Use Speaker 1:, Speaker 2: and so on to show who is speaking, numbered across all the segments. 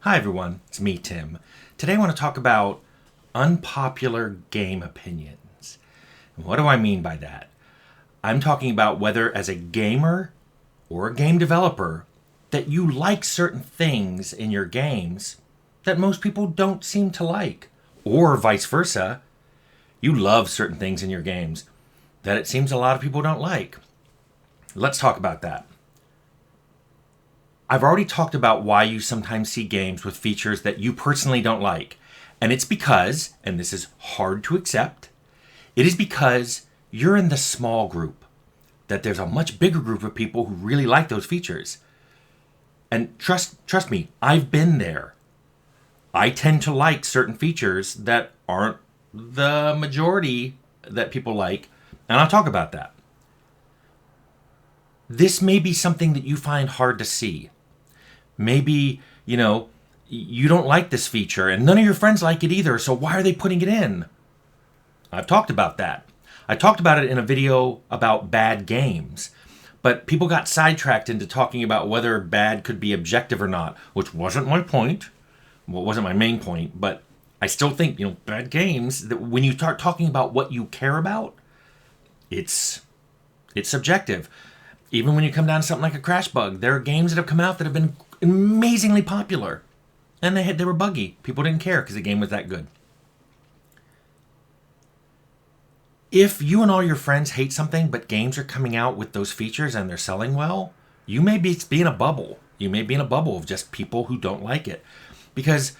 Speaker 1: Hi everyone, it's me, Tim. Today I want to talk about unpopular game opinions. And what do I mean by that? I'm talking about whether as a gamer or a game developer that you like certain things in your games that most people don't seem to like. Or vice versa, you love certain things in your games that it seems a lot of people don't like. Let's talk about that. I've already talked about why you sometimes see games with features that you personally don't like. And it's because, and this is hard to accept, it is because you're in the small group. That there's a much bigger group of people who really like those features. And trust me, I've been there. I tend to like certain features that aren't the majority that people like, and I'll talk about that. This may be something that you find hard to see. Maybe, you don't like this feature and none of your friends like it either, so why are they putting it in? I've talked about that. I talked about it in a video about bad games, but people got sidetracked into talking about whether bad could be objective or not, which wasn't my point. Well, it wasn't my main point, but I still think, bad games, that when you start talking about what you care about, it's subjective. Even when you come down to something like a Crash Bug, there are games that have come out that have been amazingly popular. And they were buggy. People didn't care because the game was that good. If you and all your friends hate something, but games are coming out with those features and they're selling well, you may be in a bubble. You may be in a bubble of just people who don't like it. Because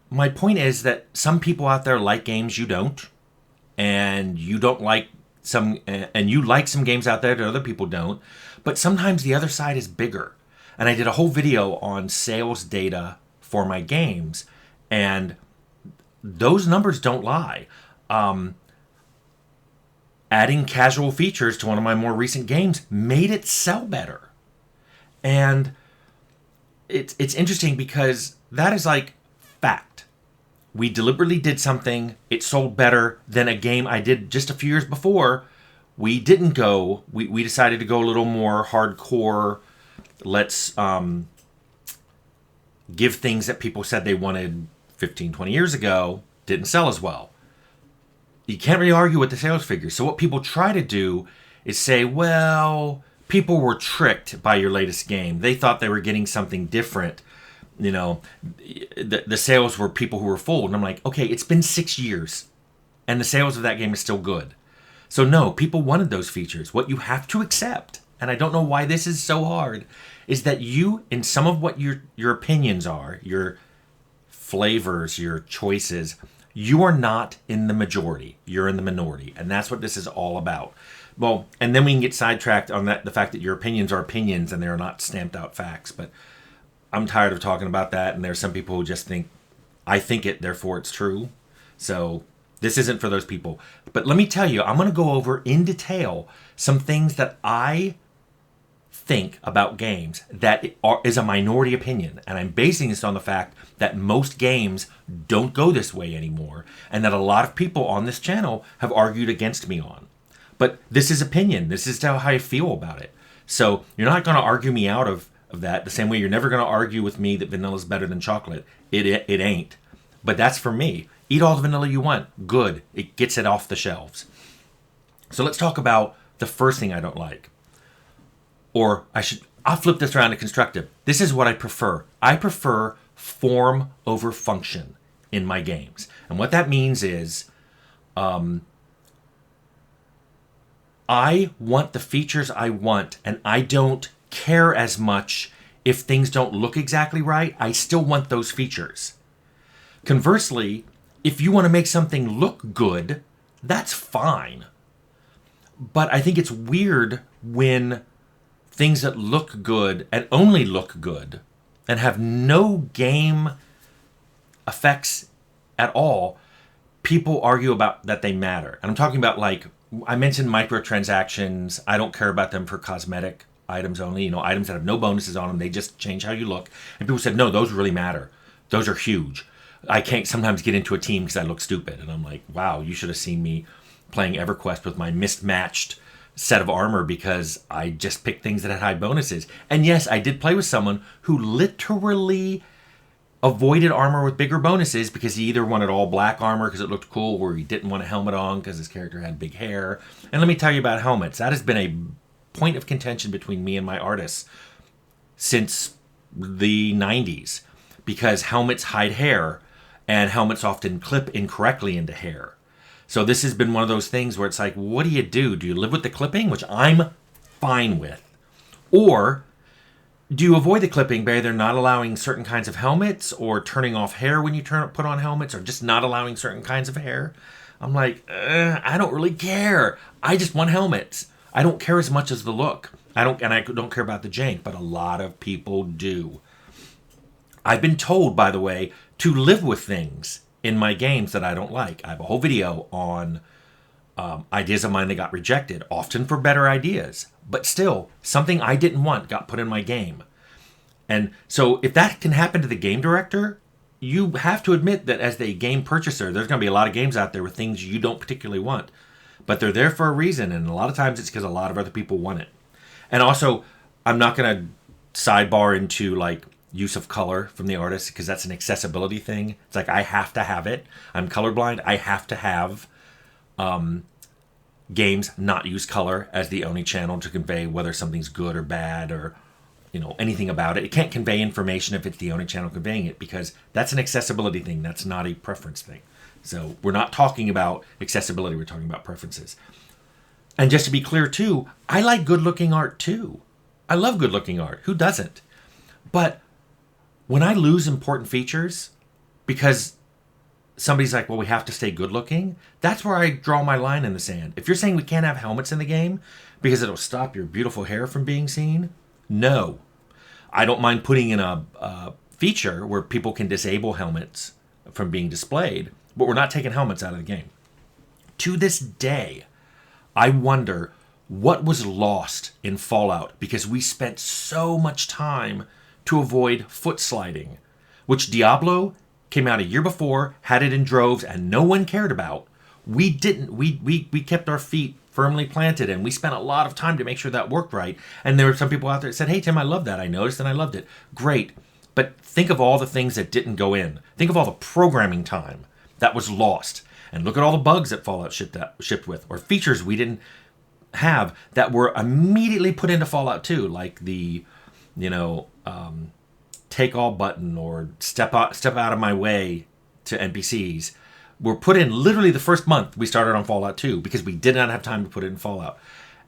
Speaker 1: my point is that some people out there like games you don't. And you don't like and you like some games out there that other people don't. But sometimes the other side is bigger. And I did a whole video on sales data for my games. And those numbers don't lie. Adding casual features to one of my more recent games made it sell better. And it's interesting because that is like fact. We deliberately did something, it sold better than a game I did just a few years before. We decided to go a little more hardcore. Let's give things that people said they wanted 15, 20 years ago, didn't sell as well. You can't really argue with the sales figures. So what people try to do is say, well, people were tricked by your latest game. They thought they were getting something different. The sales were people who were fooled. And I'm like, okay, it's been 6 years and the sales of that game is still good. So no, people wanted those features. What you have to accept, and I don't know why this is so hard, is that you, in some of what your opinions are, your flavors, your choices, you are not in the majority. You're in the minority. And that's what this is all about. Well, and then we can get sidetracked on the fact that your opinions are opinions and they're not stamped out facts. But I'm tired of talking about that. And there's some people who just think, I think it, therefore it's true. So this isn't for those people. But let me tell you, I'm going to go over in detail some things that I think about games that is a minority opinion. And I'm basing this on the fact that most games don't go this way anymore. And that a lot of people on this channel have argued against me on. But this is opinion. This is how I feel about it. So you're not going to argue me out of that the same way you're never going to argue with me that vanilla is better than chocolate. It ain't. But that's for me. Eat all the vanilla you want. Good. It gets it off the shelves. So let's talk about the first thing I don't like. I'll flip this around to constructive. This is what I prefer. I prefer form over function in my games. And what that means is I want the features I want, and I don't care as much if things don't look exactly right. I still want those features. Conversely, if you want to make something look good, that's fine. But I think it's weird when things that look good and only look good and have no game effects at all, people argue about that they matter. And I'm talking about, like, I mentioned microtransactions. I don't care about them for cosmetic items only. Items that have no bonuses on them. They just change how you look. And people said, no, those really matter. Those are huge. I can't sometimes get into a team because I look stupid. And I'm like, wow, you should have seen me playing EverQuest with my mismatched set of armor because I just picked things that had high bonuses. And yes, I did play with someone who literally avoided armor with bigger bonuses because he either wanted all black armor because it looked cool, or he didn't want a helmet on because his character had big hair. And let me tell you about helmets. That has been a point of contention between me and my artists since the 90s, because helmets hide hair and helmets often clip incorrectly into hair. So this has been one of those things where it's like, what do? Do you live with the clipping, which I'm fine with? Or do you avoid the clipping by either not allowing certain kinds of helmets, or turning off hair when you put on helmets, or just not allowing certain kinds of hair? I'm like, I don't really care. I just want helmets. I don't care as much as the look. I don't care about the jank, but a lot of people do. I've been told, by the way, to live with things in my games that I don't like. I have a whole video on ideas of mine that got rejected, often for better ideas. But still, something I didn't want got put in my game. And so if that can happen to the game director, you have to admit that as the game purchaser, there's going to be a lot of games out there with things you don't particularly want. But they're there for a reason, and a lot of times it's because a lot of other people want it. And also, I'm not going to sidebar into like use of color from the artist, because that's an accessibility thing. It's like, I have to have it. I'm colorblind. I have to have games not use color as the only channel to convey whether something's good or bad, or anything about it. It can't convey information if it's the only channel conveying it, because that's an accessibility thing. That's not a preference thing. So we're not talking about accessibility. We're talking about preferences. And just to be clear too, I like good looking art too. I love good looking art. Who doesn't? But when I lose important features because somebody's like, well, we have to stay good looking, that's where I draw my line in the sand. If you're saying we can't have helmets in the game because it'll stop your beautiful hair from being seen, no. I don't mind putting in a feature where people can disable helmets from being displayed, but we're not taking helmets out of the game. To this day, I wonder what was lost in Fallout because we spent so much time to avoid foot sliding, which Diablo came out a year before, had it in droves, and no one cared about. We didn't. We kept our feet firmly planted, and we spent a lot of time to make sure that worked right. And there were some people out there that said, hey, Tim, I love that. I noticed and I loved it. Great. But think of all the things that didn't go in. Think of all the programming time that was lost. And look at all the bugs that Fallout shipped with, or features we didn't have that were immediately put into Fallout 2, like the, take all button, or step out of my way to NPCs, were put in literally the first month we started on Fallout 2 because we did not have time to put it in Fallout.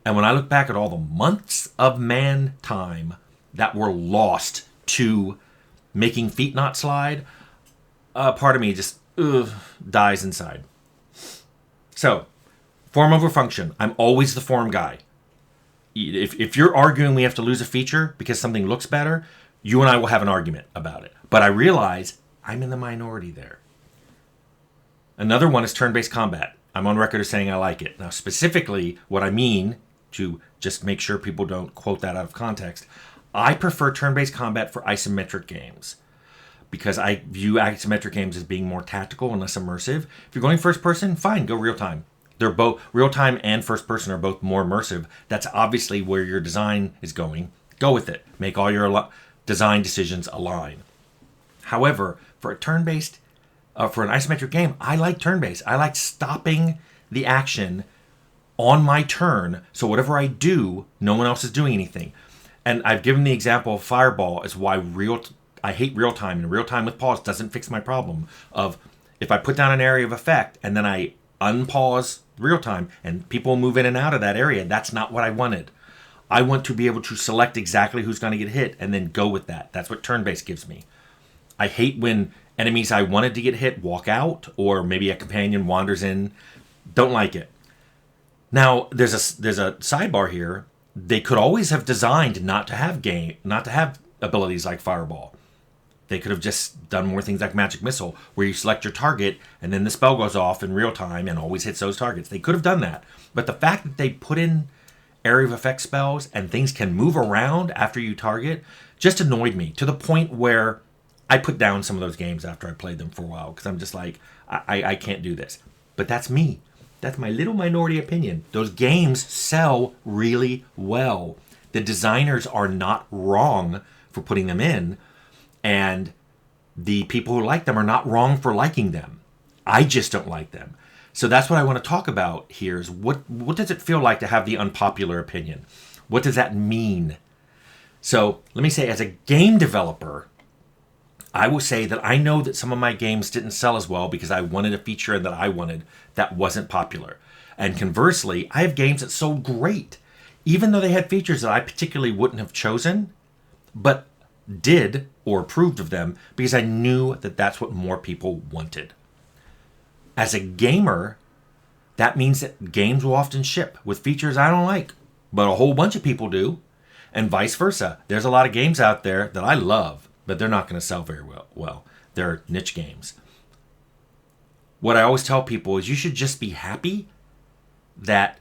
Speaker 1: And when I look back at all the months of man time that were lost to making feet not slide, part of me just dies inside. So, form over function. I'm always the form guy. If you're arguing we have to lose a feature because something looks better, you and I will have an argument about it. But I realize I'm in the minority there. Another one is turn-based combat. I'm on record as saying I like it. Now, specifically, what I mean, to just make sure people don't quote that out of context, I prefer turn-based combat for isometric games because I view isometric games as being more tactical and less immersive. If you're going first person, fine, go real time. They're both, real time and first person are both more immersive. That's obviously where your design is going. Go with it. Make all your design decisions align. However, for a turn-based, for an isometric game, I like turn-based. I like stopping the action on my turn, so whatever I do, no one else is doing anything. And I've given the example of Fireball as why I hate real time, and real time with pause doesn't fix my problem of if I put down an area of effect and then I unpause real time and people move in and out of that area, that's not what I wanted. I want to be able to select exactly who's going to get hit and then go with that. That's what turn-based gives me. I hate when enemies I wanted to get hit walk out, or maybe a companion wanders in. Don't like it. Now, there's a sidebar here. They could always have designed not to have abilities like Fireball. They could have just done more things like Magic Missile, where you select your target and then the spell goes off in real time and always hits those targets. They could have done that. But the fact that they put in area of effect spells and things can move around after you target just annoyed me, to the point where I put down some of those games after I played them for a while because I'm just like, I can't do this. But that's me. That's my little minority opinion. Those games sell really well. The designers are not wrong for putting them in. And the people who like them are not wrong for liking them. I just don't like them. So that's what I want to talk about here is what does it feel like to have the unpopular opinion? What does that mean? So let me say, as a game developer, I will say that I know that some of my games didn't sell as well because I wanted a feature that I wanted that wasn't popular. And conversely, I have games that sold great, even though they had features that I particularly wouldn't have chosen, but did or approved of them because I knew that that's what more people wanted. As a gamer, that means that games will often ship with features I don't like, but a whole bunch of people do, and vice versa. There's a lot of games out there that I love, but they're not going to sell very well. They're niche games. What I always tell people is you should just be happy that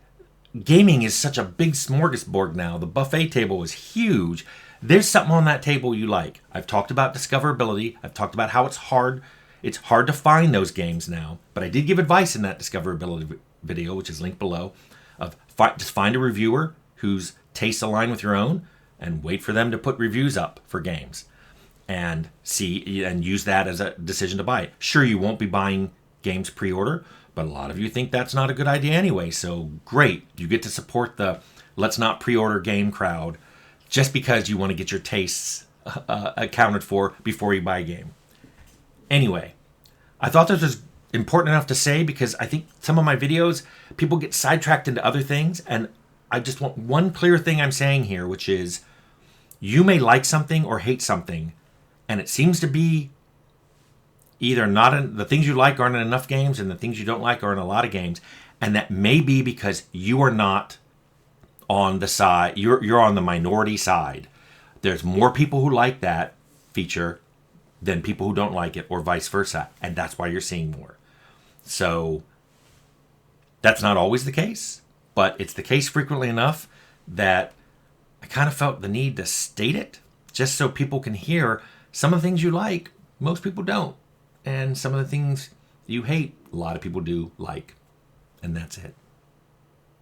Speaker 1: gaming is such a big smorgasbord now. The buffet table is huge. There's something on that table you like. I've talked about discoverability. I've talked about how it's hard. It's hard to find those games now. But I did give advice in that discoverability video, which is linked below, of just find a reviewer whose tastes align with your own and wait for them to put reviews up for games and see and use that as a decision to buy it. Sure, you won't be buying games pre-order, but a lot of you think that's not a good idea anyway. So great. You get to support the let's not pre-order game crowd just because you want to get your tastes accounted for before you buy a game. Anyway, I thought this was important enough to say because I think some of my videos, people get sidetracked into other things. And I just want one clear thing I'm saying here, which is you may like something or hate something. And it seems to be either not in, the things you like aren't in enough games and the things you don't like are in a lot of games. And that may be because you are not on the side, you're on the minority side. There's more people who like that feature than people who don't like it, or vice versa. And that's why you're seeing more. So that's not always the case, but it's the case frequently enough that I kind of felt the need to state it just so people can hear some of the things you like, most people don't. And some of the things you hate, a lot of people do like. And that's it.